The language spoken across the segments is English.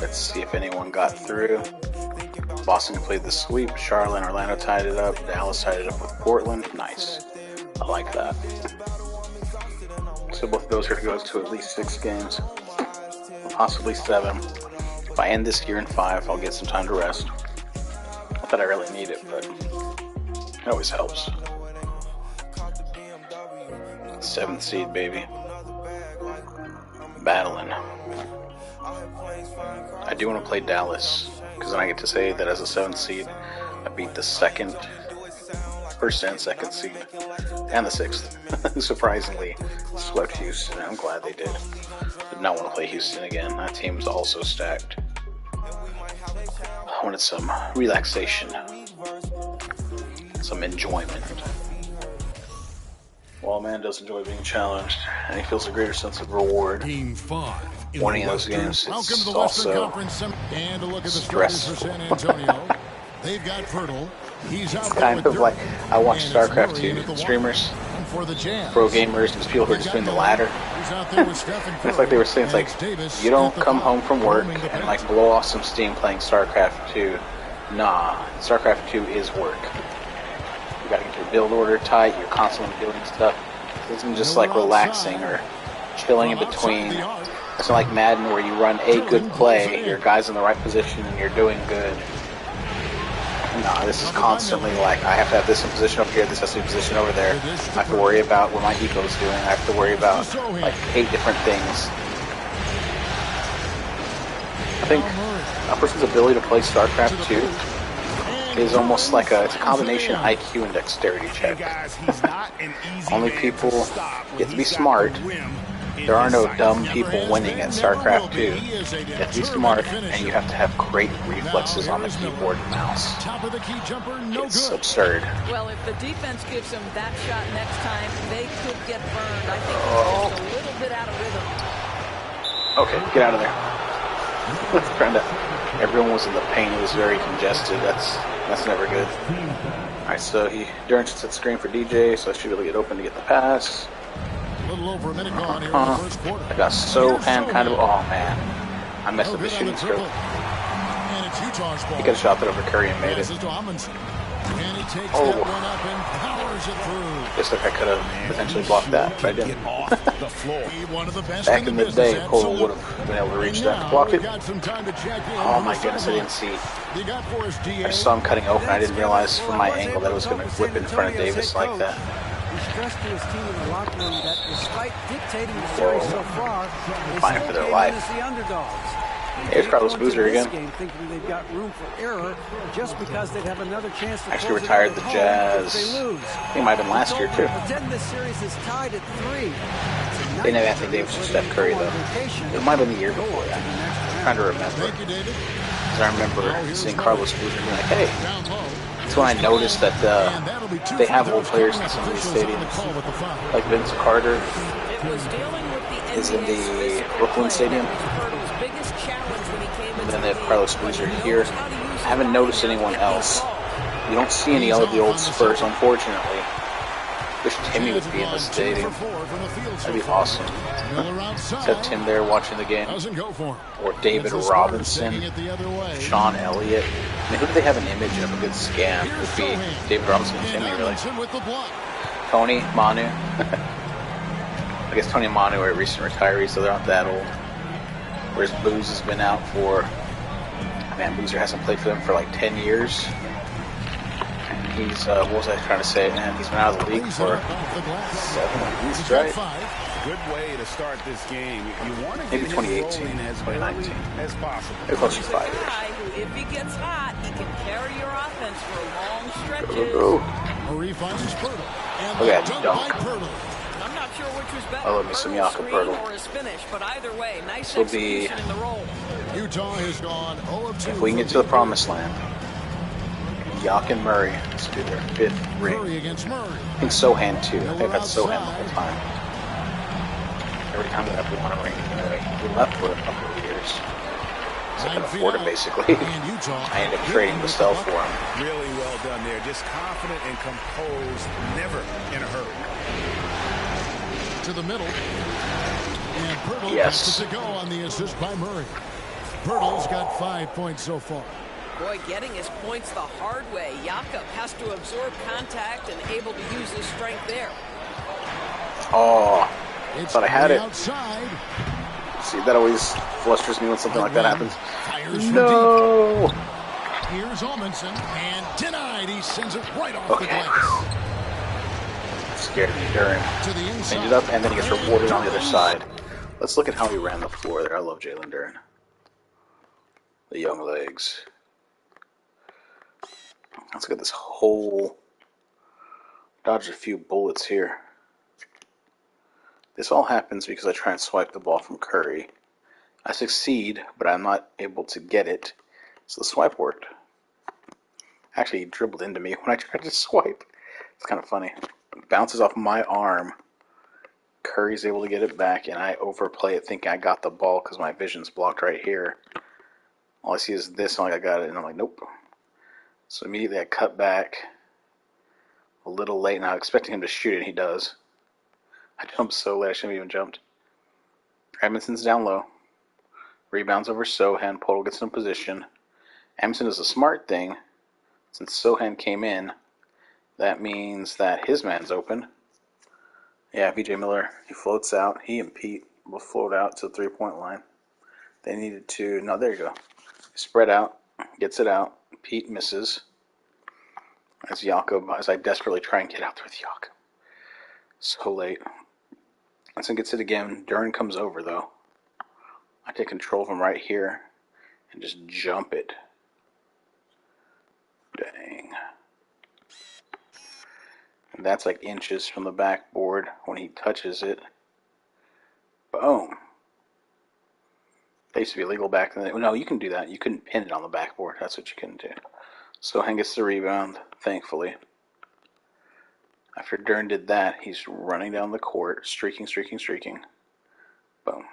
Let's see if anyone got through. Boston played the sweep. Charlotte and Orlando tied it up. Dallas tied it up with Portland. Nice. I like that. So both of those are to go to at least 6 games, possibly 7. If I end this year in 5, I'll get some time to rest. Not that I really need it, but it always helps. 7th seed, baby. Battling. I do want to play Dallas, because then I get to say that as a 7th seed, I beat the first and 2nd seed, and the 6th. Surprisingly, swept Houston. I'm glad they did. Did not want to play Houston again. That team's also stacked. I wanted some relaxation, some enjoyment. Well, man does enjoy being challenged, and he feels a greater sense of reward. Game 5. Winning those games, it's also stressful. They've got Pirtle. He's out It's kind of like I watch StarCraft 2 streamers, pro gamers, and people who are just doing the ladder. It's like they were saying, it's like, you don't come home from work and like blow off some steam playing StarCraft 2. Nah, StarCraft 2 is work. You gotta get your build order tight, you're constantly building stuff. It isn't just like relaxing or chilling in between. It's not like Madden where you run a good play, your guy's in the right position and you're doing good. Nah, this is constantly like, I have to have this in position over here, this has to be in position over there. I have to worry about what my eco's doing, I have to worry about like 8 different things. I think a person's ability to play StarCraft 2 is almost like it's a combination IQ and dexterity check. Only people get to be smart. There are no dumb people winning at StarCraft 2. You have to be smart, and you have to have great reflexes on the keyboard and mouse. It's absurd. Well, if the defense gives them that shot next time, they could get burned. I think they're just a little bit out of rhythm. Okay, get out of there. Everyone was in the paint. It was very congested. That's never good. Alright, so Durant set screen for DJ, so I should be able to get open to get the pass. A little over a minute gone here in the first quarter. I got hand kind of. Oh man, I messed up the shooting stroke. He could have shot that over Curry and made it. Oh, just like I could have potentially blocked that, but I didn't. Back in the day, Polo would have been able to reach that to block it. Oh my goodness, I didn't see. I just saw him cutting open. I didn't realize from my angle that it was going to whip in front of Davis like that. Stressed to his team in the locker room that despite dictating the series so far, they fighting for their life. as the underdogs. Here's Carlos Boozer again. Game, thinking they've got room for error just because they'd have another chance to actually retired the Jazz. I think it might have been last year too. Pretend this series is tied at 3. They didn't have Anthony Davis and Steph Curry though. It might have been the year before that. I'm trying to remember. Because I remember seeing Carlos Boozer being like, hey. That's when I noticed that they have old players in some of these stadiums. Like Vince Carter is in the Brooklyn Stadium. And then they have Carlos Boozer here. I haven't noticed anyone else. You don't see any of the old Spurs, unfortunately. Wish Timmy would be in the stadium. That'd be awesome. Let's have Tim there watching the game. Or David Robinson, Sean Elliott. I mean, who do they have an image of a good scan? It would be David Robinson and Timmy, really. Tony, Manu. I guess Tony and Manu are recent retirees, so they're not that old. Whereas Booz has been out for... Man, Boozer hasn't played for them for like 10 years. And he's, what was I trying to say? Man, he's been out of the league for 7 at least, right? Good way to start this game. You want to maybe 2018, 2019. As possible. Maybe close to 5 years. If he gets hot, he can carry your offense for long stretches. Go. Look at that dunk. I'm not sure which was better. I love me some Yaka Pirtle. But either way, nice this will be, in the role. Utah has gone 0-2. If we can get to the promised land, Yak and Murray, this will be their 5th ring. I think Sohan too. I think I've had Sohan the whole time. Every time that we won a ring, we left for a couple of years. So I can afford it basically. I end up trading the cell for him. Really well done there. Just confident and composed, never in a hurry. To the middle. And yes. To go on the assist by Murray. Pirtle's got 5 points so far. Boy, getting his points the hard way. Jakob has to absorb contact and able to use his strength there. Oh, It's thought I had it. outside. See, that always flusters me when something like that happens. Fires from No! deep. Here's Amundsen, and denied. He sends it right off the Okay. glass. Scared me during. To the inside. Changed it up, and then he gets rewarded on the other side. Let's look at how he ran the floor there. I love Jalen Duren. The young legs. Let's look at this whole... Dodged a few bullets here. This all happens because I try and swipe the ball from Curry. I succeed, but I'm not able to get it. So the swipe worked. Actually, he dribbled into me when I tried to swipe. It's kind of funny. It bounces off my arm. Curry's able to get it back, and I overplay it thinking I got the ball because my vision's blocked right here. All I see is this, and I'm like, I got it, and I'm like, nope. So immediately I cut back a little late, and I was expecting him to shoot it, and he does. I jumped so late, I shouldn't have even jumped. Edmondson's down low. Rebounds over Sohan. Podol gets in position. Edmondson does a smart thing. Since Sohan came in, that means that his man's open. Yeah, VJ Miller, he floats out. He and Pete will float out to the three-point line. They needed to... No, there you go. Spread out. Gets it out. Pete misses. As I desperately try and get out there with Jakob. So late. Edmondson gets it again. Duren comes over, though. I take control of him right here and just jump it. Dang. And that's like inches from the backboard when he touches it. Boom. That used to be illegal back then. No, you can do that. You couldn't pin it on the backboard. That's what you couldn't do. Sohan gets the rebound, thankfully. After Duren did that, he's running down the court, streaking. Boom.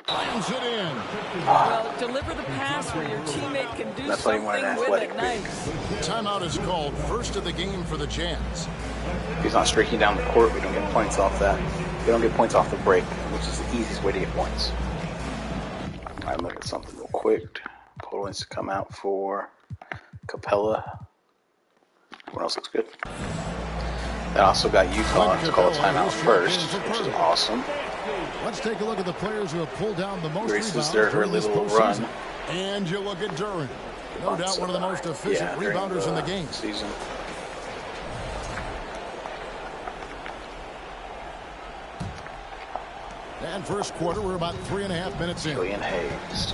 Slams it in. Well, deliver the pass where your teammate can do That's why you want an something with athletic it. big. Nice. Timeout is called. First of the game for the Jazz. If he's not streaking down the court, we don't get points off that. We don't get points off the break, which is the easiest way to get points. Alright, look at something real quick. Podol needs to come out for Capella. Everyone else looks good. That also got Utah to call a timeout first, which is awesome. Let's take a look at the players who have pulled down the most Grace is rebounds their during early this little postseason. run. And you look at Duren. No doubt one of the most efficient during rebounders in the game. Season. And first quarter, we're about 3.5 minutes in. Julian Hayes.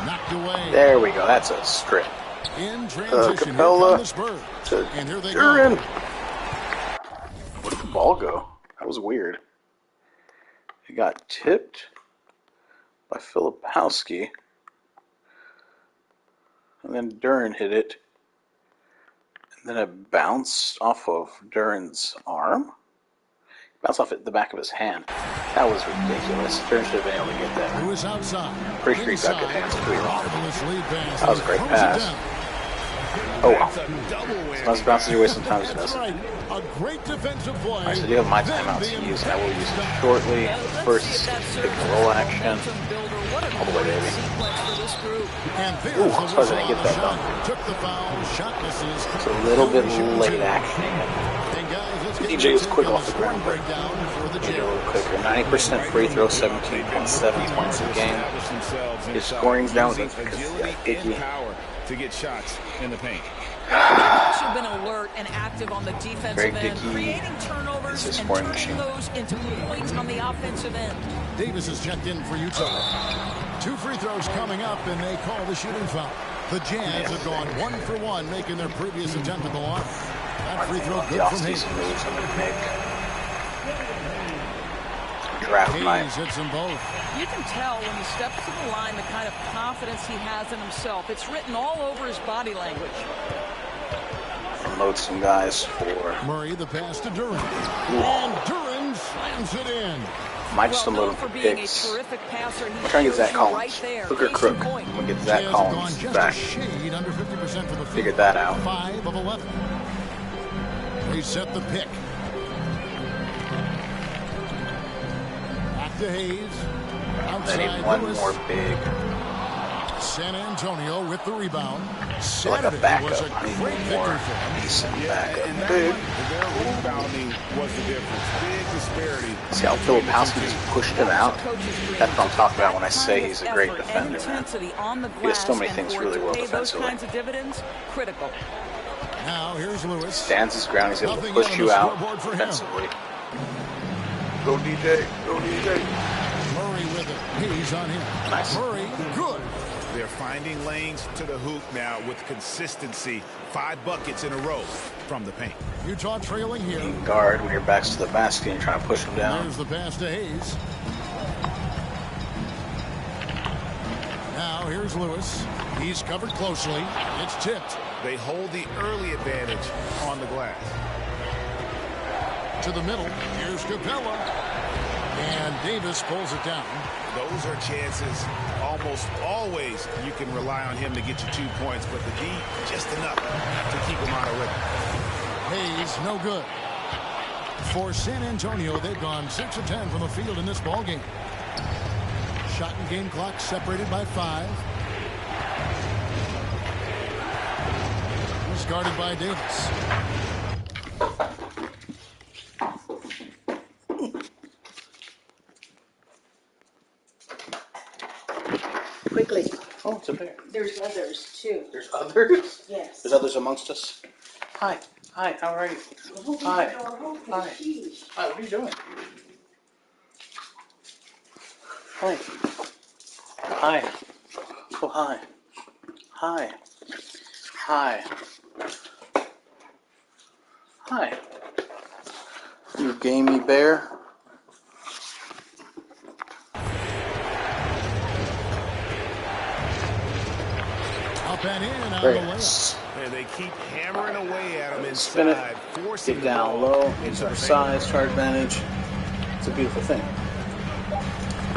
Knocked away. There we go. That's a strip. In transition, here Capella come the Spurs. to And here they Duren. go. Where did the ball go? That was weird. It got tipped by Filipowski. And then Duren hit it. And then it bounced off of Duren's arm. Bounced off the back of his hand. That was ridiculous. Duren should have been able to get that. Who is outside? Pretty sure he got good hands. Could be wrong. Marvelous lead pass. That was a great Throws it pass. down. Oh well. That's a double win. Sometimes it bounces your way, sometimes it That's doesn't. right. A great defensive play. Alright, so I do have my timeout to use, and I will use it shortly. First, pick and roll action. All the way, baby. And there's Ooh, the I'm surprised I didn't get that whistle on done. the shot. Took the foul. Shot misses. It's a little bit late action. Hey guys, let's get DJ your was take quick on off the ground break. breakdown for the Maybe a Jazz. little quicker. 90% free throw, 17.7 points a game. His scoring's down because he's got Icky. Power to get shots in the paint. Should have been alert and active on the defensive Greg end, Dickey creating turnovers is his and scoring turning machine. those into points on the offensive end. Davis is checked in for Utah. 2 free throws coming up, and they call the shooting foul. The Jazz have gone 1 for 1, making their previous attempt at the line. That free throw The good from Hayes. offseason moves I'm going to make. Draft night. Hayes hits them both. You can tell when he steps to the line the kind of confidence he has in himself. It's written all over his body language. Unload some guys for... Murray, the pass to Duren. And Duren slams it in. Might just Well, unload known him for for being a picks. terrific passer, he I'm trying to get shows Zach you Collins. right there. Hook or Case crook. in point. I'm going to get Jazz Zach have gone Collins just back. a shade under 50% from the field. Figured that out. 5 of 11. They set the pick. Back to Hayes. I need one more big. San Antonio with the rebound. Like a Saturday backup. was a I need great one victory more for them. decent backup. And that Big. one, their rebounding was the difference. Big disparity. See how Filipowski just pushed him out? That's what I'm talking about when I say he's a great defender, man. He does so many things really well defensively. Those kinds of dividends, critical. Now here's Lewis. Stands his ground. He's able to Nothing push on you the out scoreboard for him. defensively. Go DJ. Go DJ. Murray with it. He's on him. Nice. Murray, good. They're finding lanes to the hoop now with consistency. 5 buckets in a row from the paint. Utah trailing here. You can guard when your back's to the basket and you're trying to push him down. There's the pass to Hayes. Now here's Lewis. He's covered closely. It's tipped. They hold the early advantage on the glass. To the middle. Here's Capella. And Davis pulls it down. Those are chances almost always you can rely on him to get you 2 points, but the D just enough to keep him out of rhythm. Hayes, no good. For San Antonio, they've gone 6 of 10 from the field in this ballgame. Shot and game clock separated by 5. He's guarded by Davis. Quickly. Oh, it's a bear. There's others, too. There's others? Yes. There's others amongst us? Hi. Hi, how are you? Hi. Hi. Hi, what are you doing? Hi. Hi. Oh, hi. Hi. Hi. Hi. You gamey bear. Up and in on Very the layup. nice. And they keep hammering away at him Spin it. inside, forcing Get the down ball low. into Use the our paint. size to our advantage. It's a beautiful thing.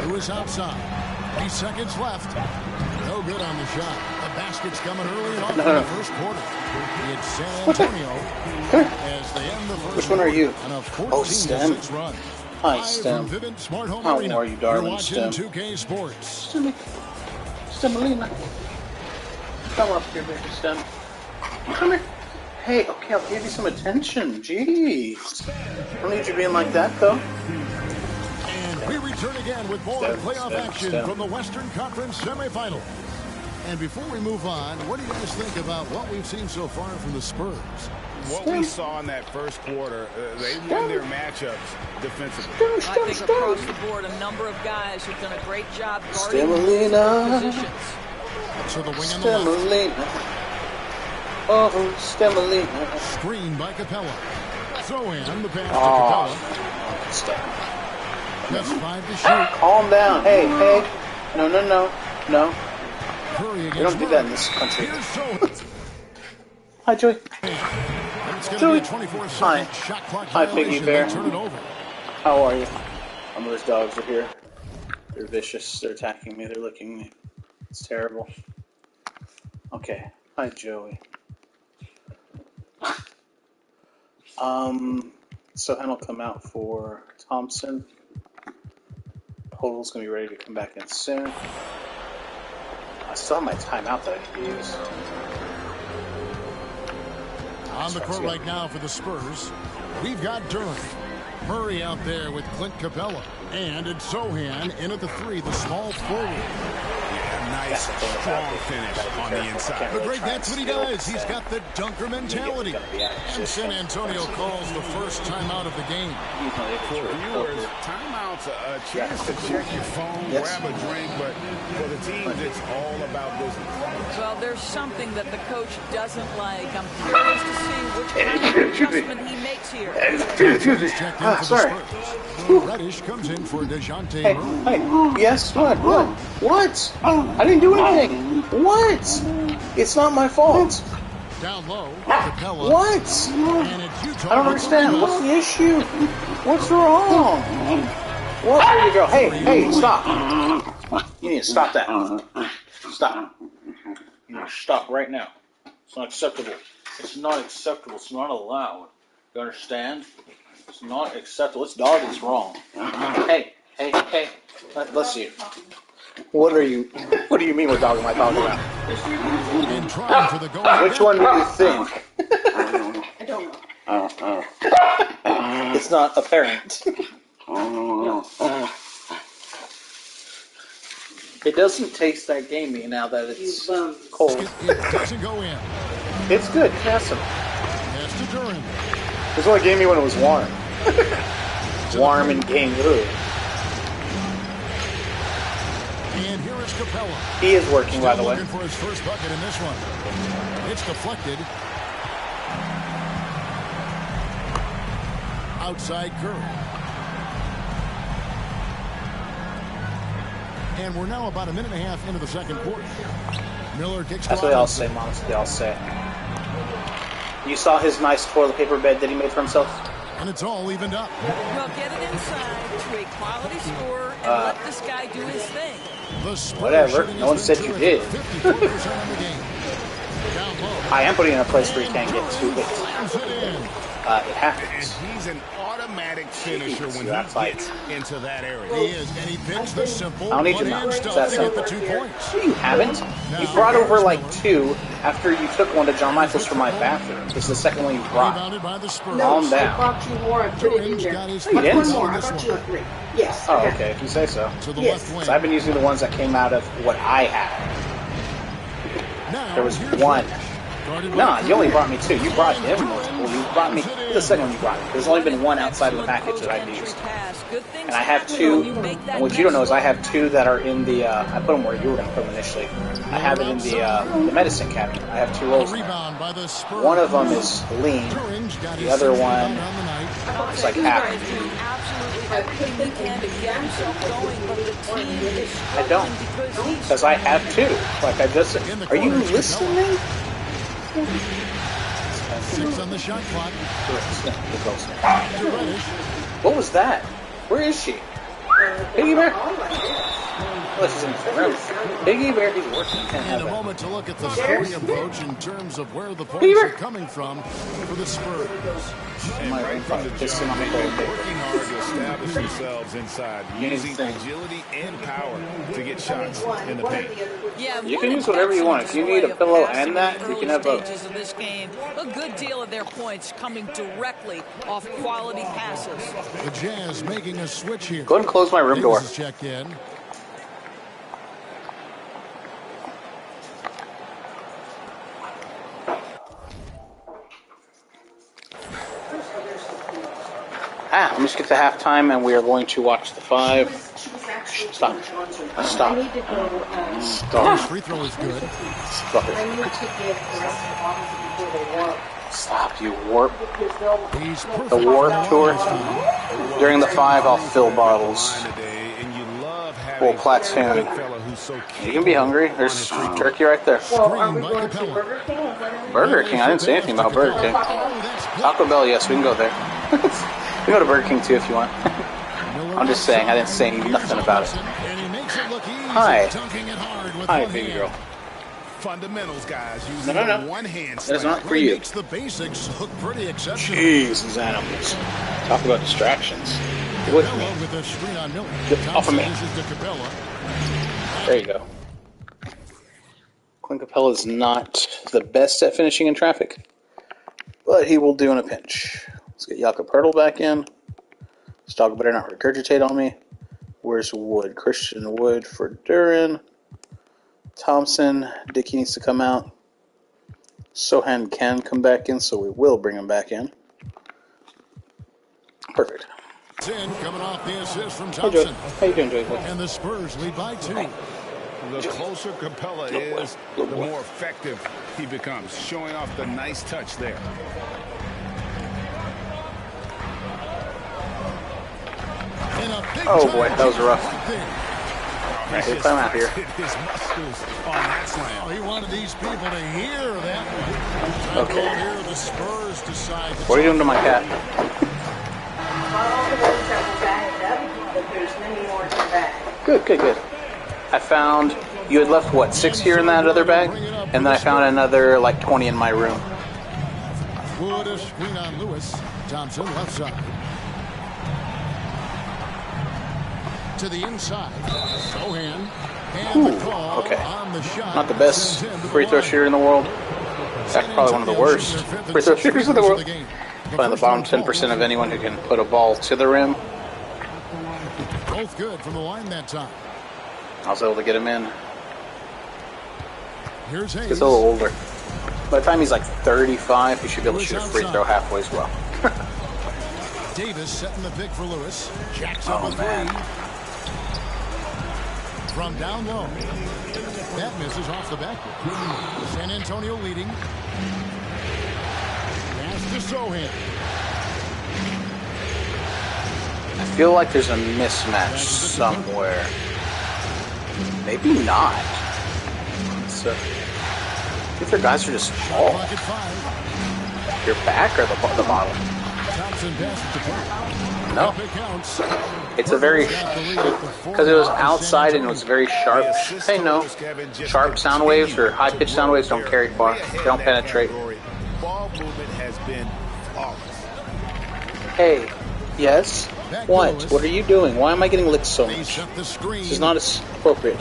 Lewis outside. 3 seconds left. No good on the shot. The basket's coming early and often in the first quarter. It's San Antonio as they end the first Which one are you? on a Oh, Stem. 14-6 run. Hi, Live Stem. from Vivint Smart Home How Arena. are you, darling You're watching Stem? 2K Sports. Stemmelina. Come up here, baby Stem. Come here. Hey, okay, I'll give you some attention. Jeez. I don't need you being like that, though. And we return again with more playoff action from the Western Conference semifinals. And before we move on, what do you guys think about what we've seen so far from the Spurs? What we saw in that first quarter, they won their matchups defensively. I think across the board, a number of guys have done a great job guarding Stemmelina. To positions. the wing on the left. Stemmelina. Oh, Stemmelina. Screen by Capella. So in the pass Oh. to Capella. Just 5 to shoot. Calm down. Hey, hey. No, no, no. No. Curry against We don't do that in Murray. this country. Here's So. Hi, Joey. It's going to Joey. be a 24-second Hi. shot clock Hi, violation. Piggy Bear. They turn it over. How are you? Those dogs are here. They're vicious. They're attacking me. They're licking me. It's terrible. Okay. Hi, Joey. Sohan will come out for Thompson. Hodel's going to be ready to come back in soon. I still have my timeout that I can use. On the court right now for the Spurs, we've got Durham. Murray out there with Clint Capella. And it's Sohan in at the 3, the small forward. Nice, strong finish on the inside. But Greg, that's what he does. He's got the dunker mentality. And San Antonio calls the first timeout of the game. For viewers, timeout's a chance to check your phone, grab a drink, but for the teams, it's all about business. Well, there's something that the coach doesn't like. I'm curious to see which kind of adjustment he makes here. Checked in for the sorry. Spurs. Reddish comes in for DeJounte Hey, Murray. hey, yes, what? What? I didn't do anything. What? It's not my fault. Down low, Capella. What? And it's Utah. I don't understand. What's the issue? What's wrong? What? There you go. Hey, stop. You need to stop that. Stop. You need to stop right now. It's not acceptable. It's not acceptable. It's not allowed. You understand? It's not acceptable. This dog is wrong. Hey, Hey, let's see. What do you mean what dog am I talking about? And trying for the goal. Which one do you think? I don't know. It's not apparent. It doesn't taste that gamey now that it's cold. It doesn't go in. It's good. Pass some. Pass to Duran. It's only gamey when it was warm. Warm and gamey. Ugh. And here is Capella. He is working, by the way. Looking for his first bucket in this one. It's deflected. Outside Curry. And we're now about a minute and a half into the second quarter. Miller kicks. That's what they all say, Moms. They all say. You saw his nice toilet paper bed that he made for himself? And it's all evened up. Well, get it inside to a quality score and let this guy do his thing. Whatever. No one said you did. I am putting in a place where you can't get too hit. It happens. And he's an automatic finisher when he gets into that area. He is, and he picks the simple I don't need your one-hand mouth. stuff That's to get the simple. 2 points. You haven't. You brought over like 2 after you took one to John Michael's from my bathroom. This is the second one you brought. Rebounded by the Spurs. Calm I down. brought you more and put it in Duran's there. got his No, you didn't. One more. I this brought one. you a 3. Yes. Oh, okay, if you say so. To the Yes. left wing. So I've been using the ones that came out of what I had. Now, There was here's one. Rich. Guarded by Nah, you only Curry. brought me 2. You brought him multiple. You brought me. The second one you brought me. There's only been one outside of the package that I've used. And I have 2. And what you don't know is I have 2 that are in the. I put them where you were going to put them initially. I have it in the medicine cabinet. I have 2 rolls. Rebound by the Spurs. One of them is lean. Duran's got The his other second one rebound on the night. is like half. Absolutely everything he can to get himself going, but the team is I don't. struggling Because I have 2. Like I just. Are you listening? 6 on the shot clock. What was that? Where is she? Piggy Bear? Oh, she's in the room. Piggy Bear, he's working. Can't And have a that. moment to look at the scoring approach in terms of where the points are coming from for the Spurs. And My right from the pissing jump, on the they've been toilet. working hard to establish themselves inside, using agility and power to get shots in the paint. Yeah, You can use whatever you want. If you need a pillow and that, you can have both. Stages of this game, a good deal of their points coming directly off quality passes. The Jazz making a switch here. Go ahead and close my room door. Davis is checked in. Let me just get to halftime, and we are going to watch the 5. Stop. Stop. I need to go. Stop. Free throw is good. Stop I it. need to get the rest of the bottles before they warp. Stop, you warp. Because they'll. He's perfect. The warp tour. During the 5, I'll fill bottles. Full platoon. You can be hungry. There's turkey right there. Well, are we by going to Capella. Burger King? Or whatever? Burger King. I didn't say anything about Burger King. Taco Bell, yes, we can go there. We can go to Burger King too if you want. I'm just saying, I didn't say nothing about it. And he makes it look easy, Hi. dunking it hard with Hi, one baby hand. girl. Fundamentals, guys. No, Using no, no. one hand. That is not for Really you. makes the basics look pretty exceptional. Jeez, these animals. Talk about distractions. Get with me. Capella with a screen on Miller. Get off of me. Thompson dishes to Capella. There you go. Clint Capella is not the best at finishing in traffic, but he will do in a pinch. Let's get Jakob Pertl back in. This dog better not regurgitate on me. Where's Wood? Christian Wood for Duran. Thompson. Dickey needs to come out. Sohan can come back in, so we will bring him back in. Perfect. 10 coming off the assist from Hey, Joey. Thompson. How you doing, Joey? And the Spurs lead by 2. The closer Capella is, the more effective he becomes, showing off the nice touch there. And a big Oh, boy, time that was rough. right there. Right, here's time out here. Hit his muscles on that Oh, slam. he wanted these people to hear that. Okay. Here the Spurs decide to What are you doing to my cat? Not all the ones that were bagged up, but there's many more to bag. Good, good, good. I found, you had left, what, 6 here in that other bag? And then I found another, like, 20 in my room. Wood a screen on Lewis. Thompson left side. To the inside. Sohan. And the call Okay. on the shot. Not the best free throw shooter in the world. In fact, probably one of the worst free throw shooters in the world. Probably in the bottom 10% of anyone who can put a ball to the rim. Both good from the line that time. I was able to get him in. Here's Hayes. He's a little older. By the time he's like 35, he should be able to shoot a free throw halfway as well. Davis setting the pick for Lewis. Jacks up a three. From down low. That misses off the back. San Antonio leading. Pass to Sohan. I feel like there's a mismatch somewhere. Maybe not. So, I think their guys are just tall. Your back or the bottom? No. It's a very, because it was outside and it was very sharp. Hey, no. Sharp sound waves or high-pitched sound waves don't carry far. They don't penetrate. Ball movement has been flawless. Hey, yes? What? What are you doing? Why am I getting licked so much? This is not appropriate.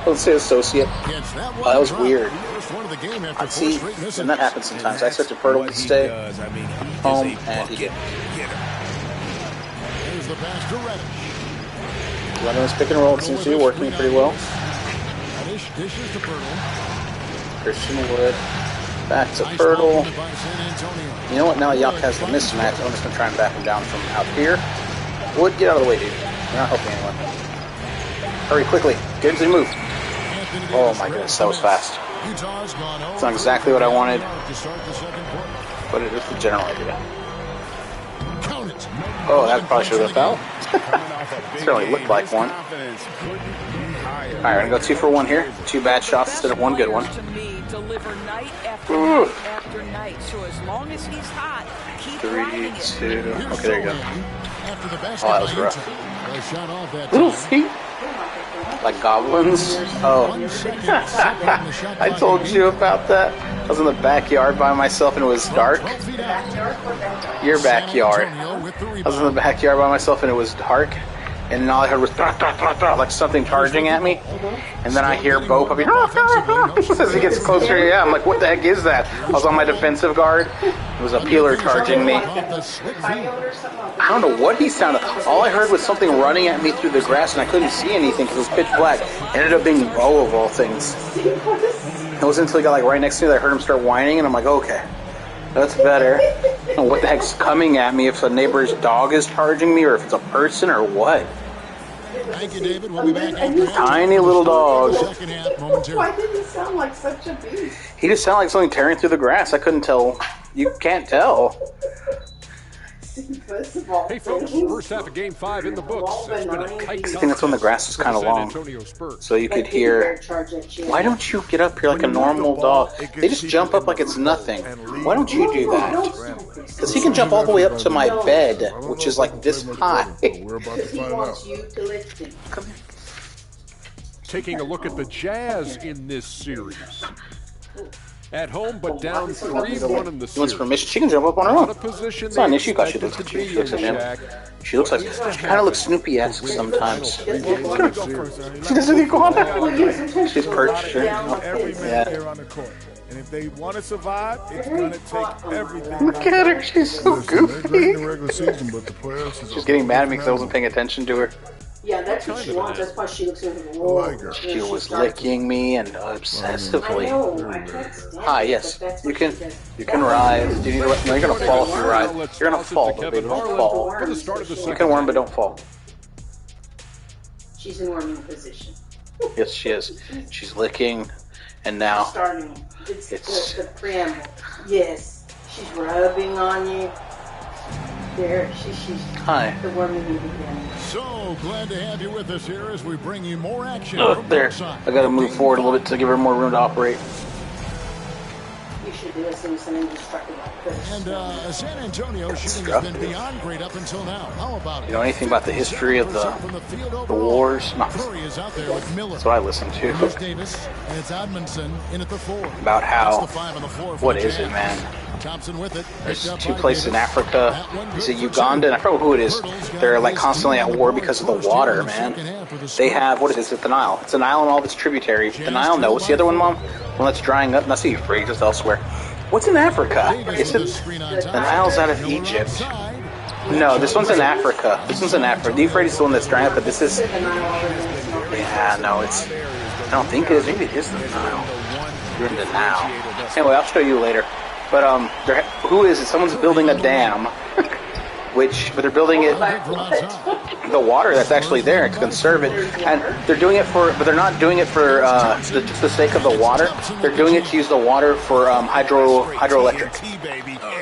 Don't say associate. Oh, that was weird. I see, and that happens sometimes. I expected Pirtle to stay home, and he didn't. Running this pick and roll, it seems to be working pretty well. Christian Wood, back to Pirtle. You know what, now Yuck has the mismatch, I'm just going to try and back him down from out here. Wood, get out of the way, dude. You're not helping anyone. Hurry, quickly. Get into the move. Oh my goodness, that was fast. It's not exactly what I wanted, but it is the general idea. Oh, that probably should have been a foul. Certainly looked like one. Alright, we're going to go 2 for 1 here. 2 bad shots instead of 1 good one. Ooh. 3, 2. Okay, there you go. Oh, that was rough. Little feet. Like goblins? Oh. I told you about that. I was in the backyard by myself and it was dark. Your backyard. I was in the backyard by myself and it was dark. And all I heard was like something charging at me. And then I hear Bo puppy as he gets closer. Yeah, I'm like, what the heck is that? I was on my defensive guard. It was a peeler charging me. I don't know what he sounded. All I heard was something running at me through the grass, and I couldn't see anything because it was pitch black. It ended up being Bo of all things. It wasn't until he got like right next to me that I heard him start whining, and I'm like, okay, that's better. I don't know what the heck's coming at me, if a neighbor's dog is charging me, or if it's a person, or what. Thank you, David. We'll be back. Tiny little dog. Why did he sound like such a beast? He just sounded like something tearing through the grass. I couldn't tell. You can't tell. Hey folks, first half of Game 5 in the books. It's been a tight I think that's when the grass is kind of long, so you could hear. Why don't you get up here like a normal dog? They just jump up like it's nothing. Why don't you do that? Because he can jump all the way up to my bed, which is like this high. Because he wants you to lift him. Come here. Taking a look at the Jazz in this series. At home, but down 3-1 in the He wants series. permission. She can jump up on her own. It's not an issue because she looks at you. She looks at him. She looks like. She kind of looks Snoopy-esque sometimes. She doesn't go on there. She's perched. Every man Yeah. there on the court. And if they want to survive, it's going to take everything. Look at her. She's so goofy. Regular season, but the playoffs is She's getting mad at me because I wasn't paying attention to her. Yeah, that's what she wants. That's why she looks over the wall. like her. She was licking me and obsessively. I know. I can't stand Hi, it, yes, but that's you what can. she does. You can rise. Do you need to? No, you're gonna fall if you rise. You're gonna fall, but baby, don't fall. For the start of the You second can worm, but don't fall. She's in worming position. Yes, she is. She's licking, and now Starting. It's It's- the preamble. Yes. She's rubbing on you. There. She's hi. the worming you begin. So glad to have you with us here as we bring you more action. Oh, from there. both sides. I gotta move forward a little bit to give her more room to operate. You should do this in some indestructible like this. And San Antonio shooting has been beyond great up until now. How about it? You know anything about the history of the wars? No. Curry is out there with Miller. That's what I listen to. Here's Davis, and it's Edmondson in at the 4. About how. That's the 5 on the floor for What the is it, Jazz. man? Thompson with it. There's two places in Africa. Is it Uganda? And I forget who it is. They're like constantly at war because of the water, man. They have, what is it? It's the Nile. It's the Nile and all of its tributaries. The Nile, no. What's the other one, Mom? One that's drying up. Not the Euphrates, it's elsewhere. What's in Africa? Is it the Nile's out of Egypt? No, this one's in Africa. This one's in Africa. The Euphrates is the one that's drying up, but this is... Yeah, no, it's... I don't think it is. Maybe it is the Nile. You're in the Nile. Anyway, I'll show you later. But who is it? Someone's building a dam, but they're building it the water that's actually there to conserve it, and they're doing it but they're not doing it for just the sake of the water. They're doing it to use the water for hydroelectric.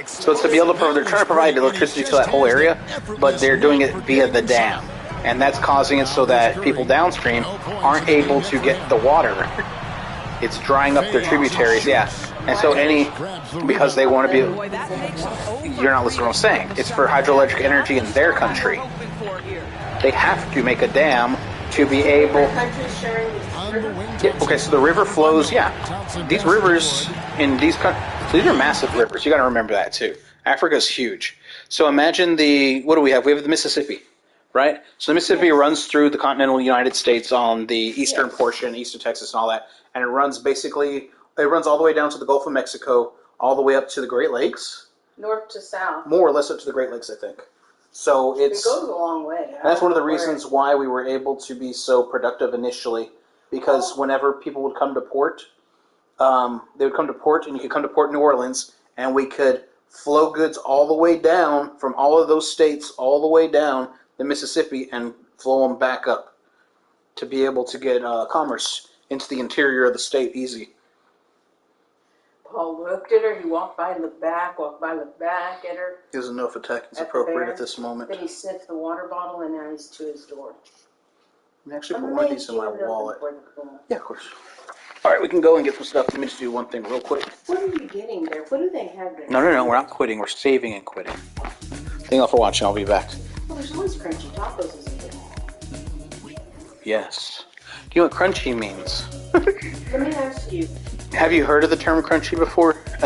So it's to be able to they're trying to provide electricity to that whole area, but they're doing it via the dam, and that's causing it so that people downstream aren't able to get the water. It's drying up their tributaries, yeah. And so because they want to be, you're not listening to what I'm saying. It's for hydroelectric energy in their country. They have to make a dam to be able. Yeah, okay, so the river flows. Yeah, these rivers in these countries. So these are massive rivers. You got to remember that too. Africa's huge. So imagine what do we have? We have the Mississippi, right? So the Mississippi runs through the continental United States on the eastern portion, east of Texas and all that, and it runs all the way down to the Gulf of Mexico, all the way up to the Great Lakes. North to south. More or less up to the Great Lakes, I think. So it goes a long way. That's one of the reasons why we were able to be so productive initially, because whenever people would come to port, they would come to port, and you could come to Port New Orleans, and we could flow goods all the way down from all of those states, all the way down the Mississippi, and flow them back up to be able to get commerce into the interior of the state easy. Paul looked at her. He walked by, looked back at her. He doesn't know if attacking is appropriate at this moment. Then he sniffed the water bottle, and now he's to his door. I'm actually put one of these in my wallet. Yeah, of course. All right, we can go and get some stuff. Let me just do one thing real quick. What are you getting there? What do they have there? No, we're not quitting. We're saving and quitting. Thank you all for watching. I'll be back. Well, there's always crunchy tacos, isn't there? Yes. Do you know what crunchy means? Let me ask you. Have you heard of the term crunchy before?